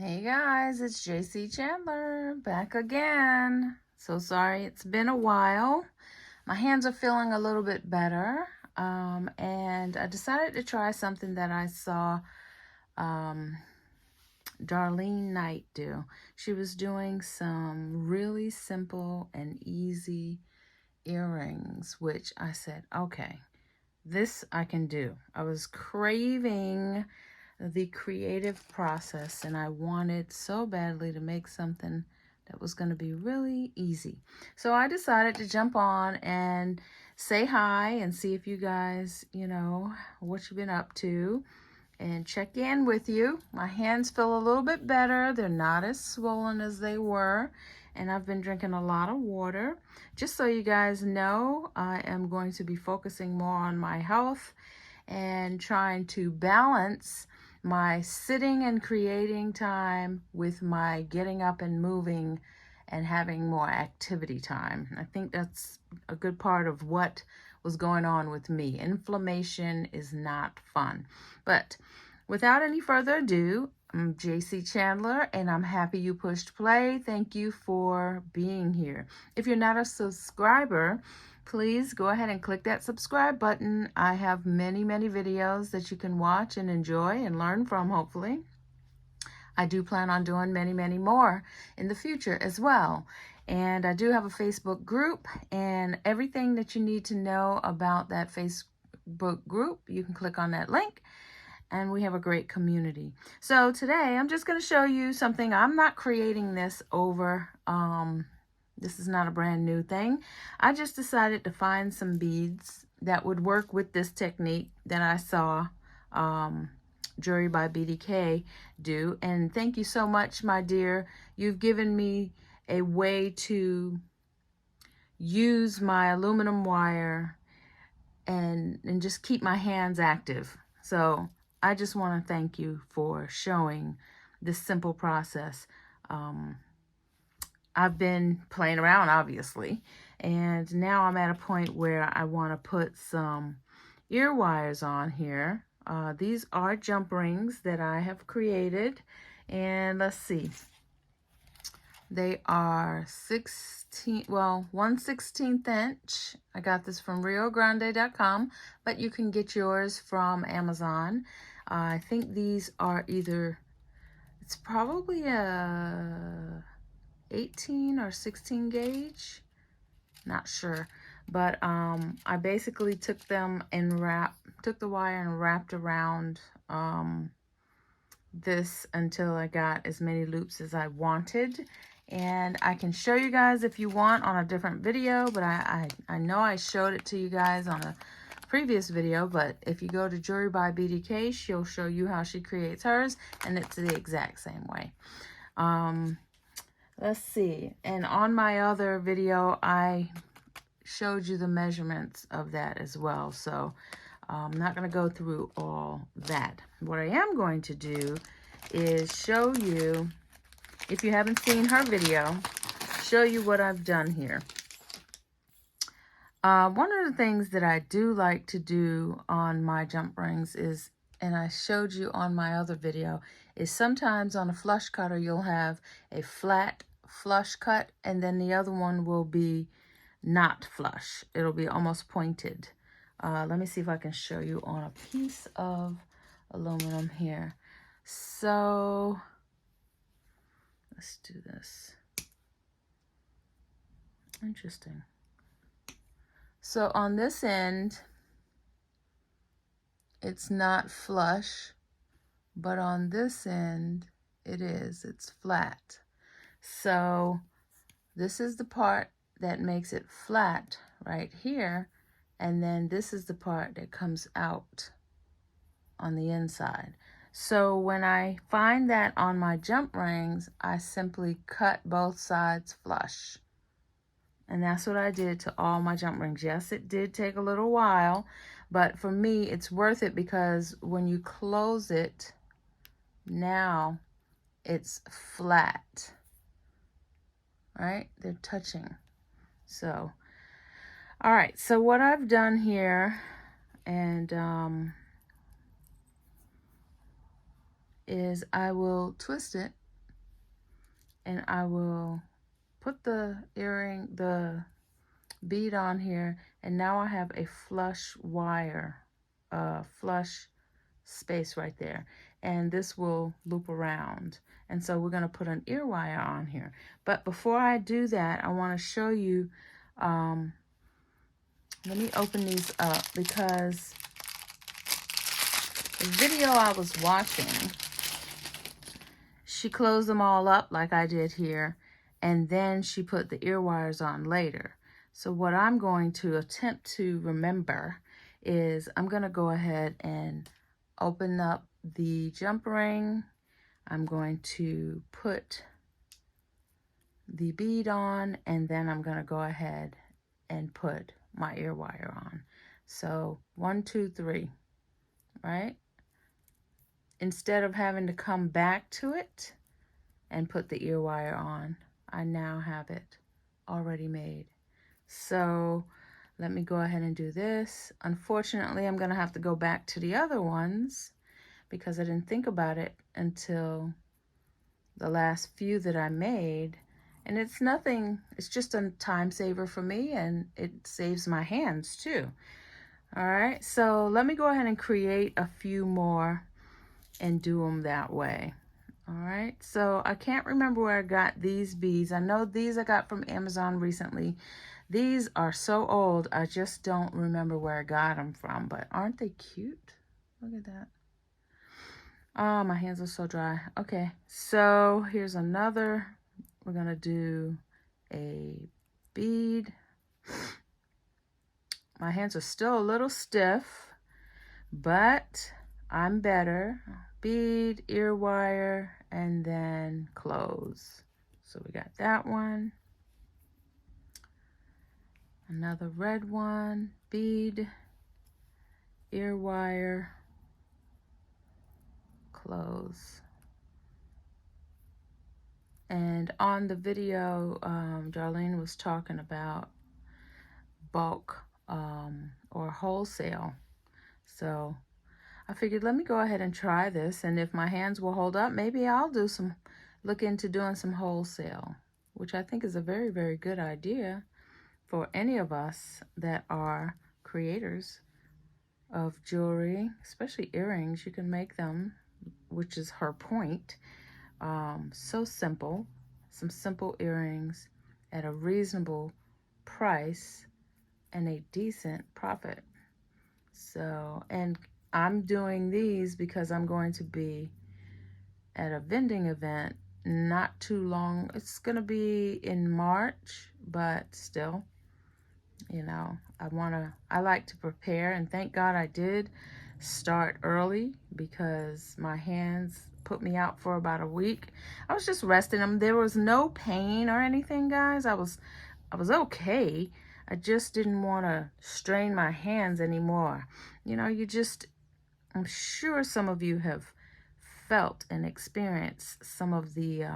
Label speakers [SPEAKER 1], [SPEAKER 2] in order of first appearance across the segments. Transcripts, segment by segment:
[SPEAKER 1] Hey guys, it's JayCee Chandler back again. So sorry it's been a while. My hands are feeling a little bit better, and I decided to try something that I saw Darlene Knight do. She was doing some really simple and easy earrings, which I said, okay, this I can do. I was craving the creative process, and I wanted so badly to make something that was going to be really easy. So I decided to jump on and say hi and see if you guys, what you've been up to, and check in with you. My hands feel a little bit better. They're not as swollen as they were, and I've been drinking a lot of water. Just so you guys know, I am going to be focusing more on my health and trying to balance my sitting and creating time with my getting up and moving and having more activity time. I think that's a good part of what was going on with me. Inflammation is not fun. But without any further ado, I'm JayCee Chandler, and I'm happy you pushed play. Thank you for being here. If you're not a subscriber, please go ahead and click that subscribe button. I have many videos that you can watch and enjoy and learn from, hopefully. I do plan on doing many more in the future as well. And I do have a Facebook group, and everything that you need to know about that Facebook group, you can click on that link, and we have a great community. So today I'm just going to show you something. I'm not creating this over, this is not a brand new thing. I just decided to find some beads that would work with this technique that I saw Jewelry by BDK do. And thank you so much, my dear. You've given me a way to use my aluminum wire and just keep my hands active. So I just want to thank you for showing this simple process. I've been playing around, obviously, and now I'm at a point where I want to put some ear wires on here. These are jump rings that I have created, and let's see. They are 1/16 inch. I got this from riogrande.com, but you can get yours from Amazon. I think these are it's probably a 18 or 16 gauge, not sure, but I basically took them and took the wire and wrapped around this until I got as many loops as I wanted. And I can show you guys if you want on a different video, but I know I showed it to you guys on a previous video. But if you go to Jewelry by BDK, she'll show you how she creates hers, and it's the exact same way. Let's see. And on my other video, I showed you the measurements of that as well. So I'm not going to go through all that. What I am going to do is show you, if you haven't seen her video, show you what I've done here. One of the things that I do like to do on my jump rings is, and I showed you on my other video, is sometimes on a flush cutter you'll have a flat flush cut, and then the other one will be not flush. It'll be almost pointed. Let me see if I can show you on a piece of aluminum here. So let's do this. Interesting. So on this end, it's not flush, but on this end, it is. It's flat. So this is the part that makes it flat right here, and then this is the part that comes out on the inside. So when I find that on my jump rings, I simply cut both sides flush. And that's what I did to all my jump rings. Yes, it did take a little while, but for me, it's worth it because when you close it, now it's flat, right? They're touching. So, all right, so what I've done here, and is I will twist it and I will put the bead on here, and now I have a flush wire, flush space right there, and this will loop around. And so we're going to put an ear wire on here. But before I do that, I want to show you, let me open these up, because the video I was watching, she closed them all up like I did here, and then she put the ear wires on later. So what I'm going to attempt to remember is I'm going to go ahead and open up the jump ring. I'm going to put the bead on, and then I'm going to go ahead and put my ear wire on. So 1, 2, 3, right? Instead of having to come back to it and put the ear wire on, I now have it already made. So let me go ahead and do this. Unfortunately, I'm going to have to go back to the other ones because I didn't think about it until the last few that I made. And it's nothing, it's just a time saver for me, and it saves my hands too. All right, so let me go ahead and create a few more and do them that way. All right, so I can't remember where I got these beads. I know these I got from Amazon recently. These are so old, I just don't remember where I got them from, but aren't they cute? Look at that. Oh, my hands are so dry. Okay, so here's another. We're gonna do a bead. My hands are still a little stiff, but I'm better. Bead, ear wire, and then close. So we got that one. Another red one, bead, ear wire, close. And on the video, Darlene was talking about bulk or wholesale. So I figured, let me go ahead and try this, and if my hands will hold up, maybe I'll look into doing some wholesale, which I think is a very, very good idea for any of us that are creators of jewelry, especially earrings. You can make them, which is her point. So simple, some simple earrings at a reasonable price and a decent profit. So, and I'm doing these because I'm going to be at a vending event not too long. It's going to be in March, but still, you know, I like to prepare, and thank God I did start early because my hands put me out for about a week. I was just resting them. There was no pain or anything, guys. I was okay. I just didn't want to strain my hands anymore. You know, I'm sure some of you have felt and experienced some of the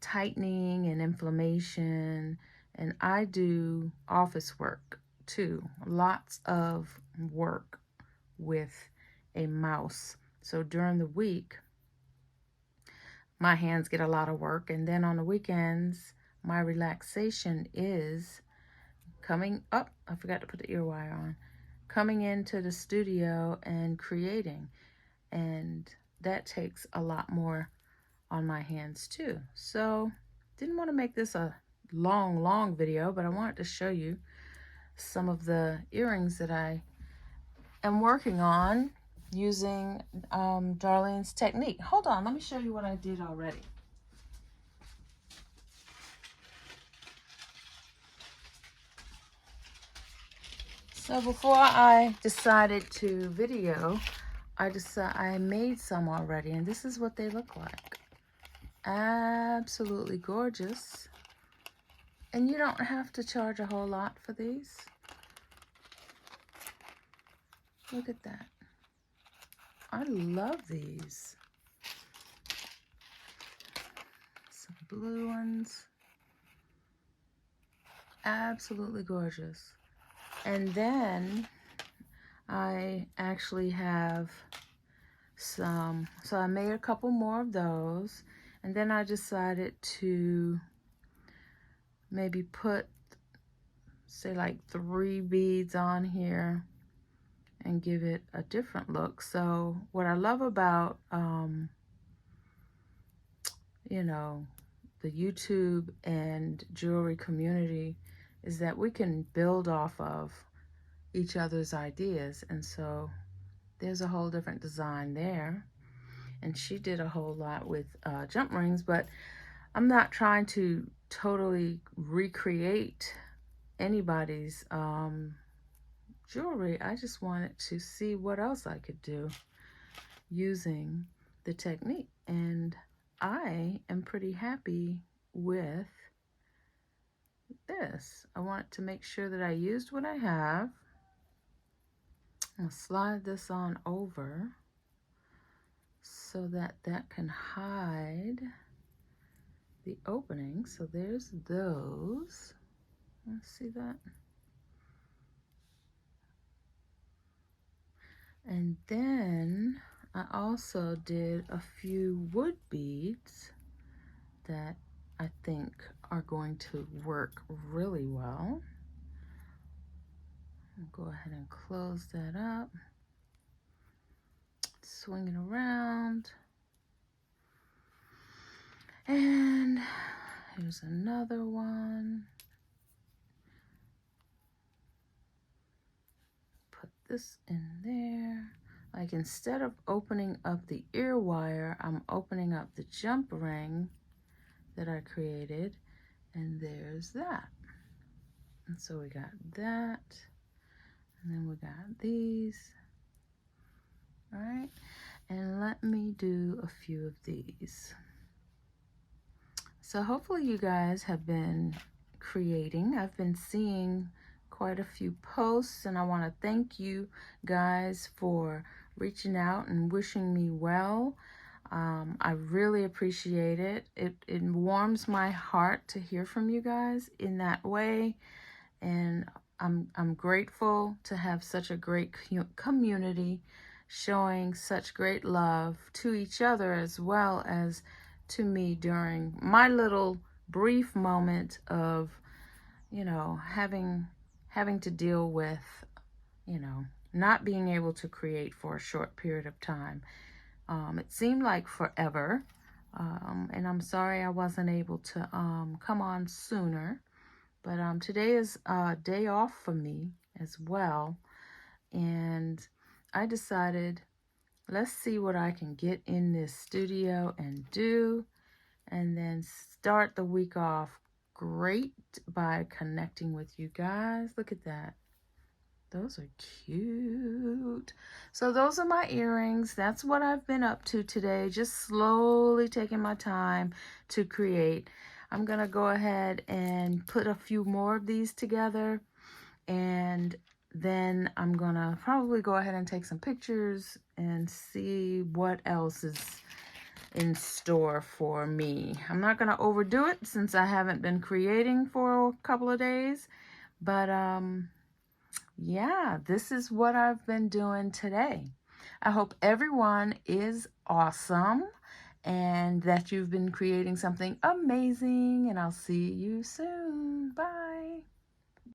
[SPEAKER 1] tightening and inflammation. And I do office work too. Lots of work with a mouse. So during the week, my hands get a lot of work. And then on the weekends, my relaxation is coming up. I forgot to put the ear wire on. Coming into the studio and creating. And that takes a lot more on my hands too. So didn't want to make this a long video, but I wanted to show you some of the earrings that I am working on using Darlene's technique. Hold on, let me show you what I did already. So before I decided to video, I made some already, and this is what they look like. Absolutely gorgeous. And you don't have to charge a whole lot for these. Look at that. I love these. Some blue ones. Absolutely gorgeous. And then I actually have some, so I made a couple more of those. And then I decided to maybe put, say, like 3 beads on here and give it a different look. So what I love about, you know, the YouTube and jewelry community is that we can build off of each other's ideas. And so there's a whole different design there. And she did a whole lot with jump rings, but I'm not trying to totally recreate anybody's jewelry. I just wanted to see what else I could do using the technique. And I am pretty happy with this. I want to make sure that I used what I have. I'll slide this on over so that that can hide the opening. So there's those. Let's see that. And then I also did a few wood beads that I think are going to work really well. I'll go ahead and close that up. Swing it around. And here's another one. Put this in there. Like, instead of opening up the ear wire, I'm opening up the jump ring that I created. And there's that. And so we got that. And then we got these. All right. And let me do a few of these. So hopefully you guys have been creating. I've been seeing quite a few posts, and I want to thank you guys for reaching out and wishing me well. I really appreciate it. It warms my heart to hear from you guys in that way, and I'm grateful to have such a great community showing such great love to each other as well as to me during my little brief moment of, you know, having to deal with, you know, not being able to create for a short period of time. It seemed like forever, and I'm sorry I wasn't able to come on sooner, but today is a day off for me as well, and I decided, let's see what I can get in this studio and do, and then start the week off great by connecting with you guys. Look at that. Those are cute. So those are my earrings. That's what I've been up to today. Just slowly taking my time to create. I'm going to go ahead and put a few more of these together, and then I'm going to probably go ahead and take some pictures and see what else is in store for me. I'm not going to overdo it since I haven't been creating for a couple of days, but yeah, this is what I've been doing today. I hope everyone is awesome and that you've been creating something amazing, and I'll see you soon. Bye.